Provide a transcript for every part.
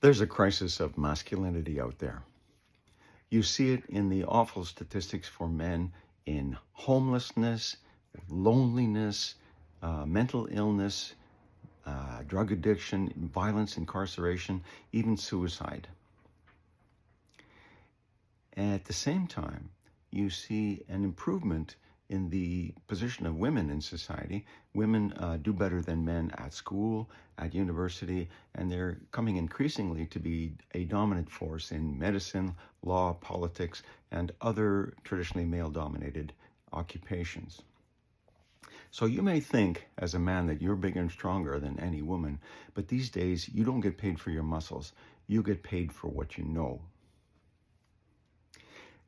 There's a crisis of masculinity out there. You see it in the awful statistics for men in homelessness, loneliness, mental illness, drug addiction, violence, incarceration, even suicide. And at the same time, you see an improvement in the position of women in society. Women do better than men at school, at university, and they're coming increasingly to be a dominant force in medicine, law, politics, and other traditionally male-dominated occupations. So you may think as a man that you're bigger and stronger than any woman, but these days you don't get paid for your muscles. You get paid for what you know.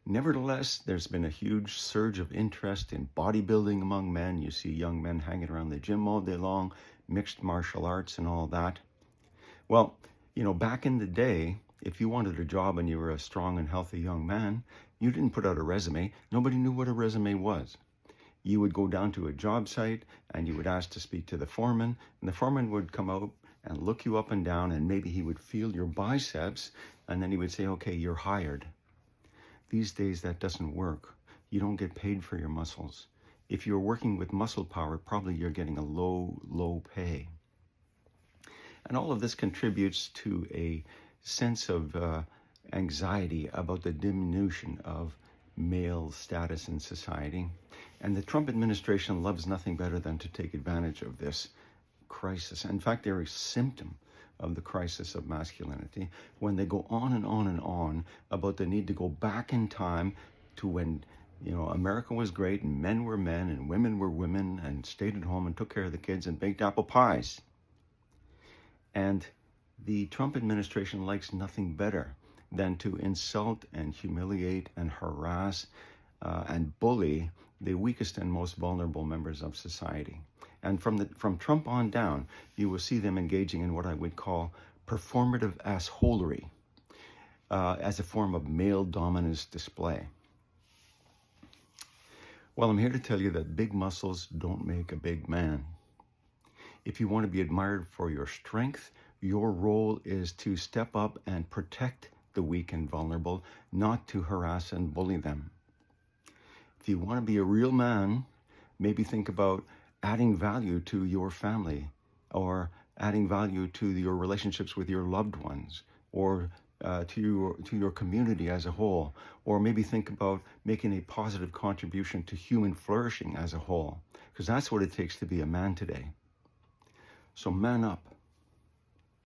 Nevertheless, there's been a huge surge of interest in bodybuilding among men. You see young men hanging around the gym all day long, mixed martial arts and all that. Well, back in the day, if you wanted a job and you were a strong and healthy young man, you didn't put out a resume. Nobody knew what a resume was. You would go down to a job site and you would ask to speak to the foreman, and the foreman would come out and look you up and down, and maybe he would feel your biceps, and then he would say, okay, you're hired. These days, that doesn't work. You don't get paid for your muscles. If you're working with muscle power, probably you're getting a low pay. And all of this contributes to a sense of anxiety about the diminution of male status in society. And the Trump administration loves nothing better than to take advantage of this crisis. In fact, they're a symptom of the crisis of masculinity when they go on and on and on about the need to go back in time to when America was great and men were men and women were women and stayed at home and took care of the kids and baked apple pies. And the Trump administration likes nothing better than to insult and humiliate and harass and bully the weakest and most vulnerable members of society. And from Trump on down, you will see them engaging in what I would call performative assholery as a form of male dominance display. Well, I'm here to tell you that big muscles don't make a big man. If you want to be admired for your strength, your role is to step up and protect the weak and vulnerable, not to harass and bully them. If you want to be a real man, maybe think about adding value to your family, or adding value to your relationships with your loved ones, or to your community as a whole, or maybe think about making a positive contribution to human flourishing as a whole, because that's what it takes to be a man today. So man up.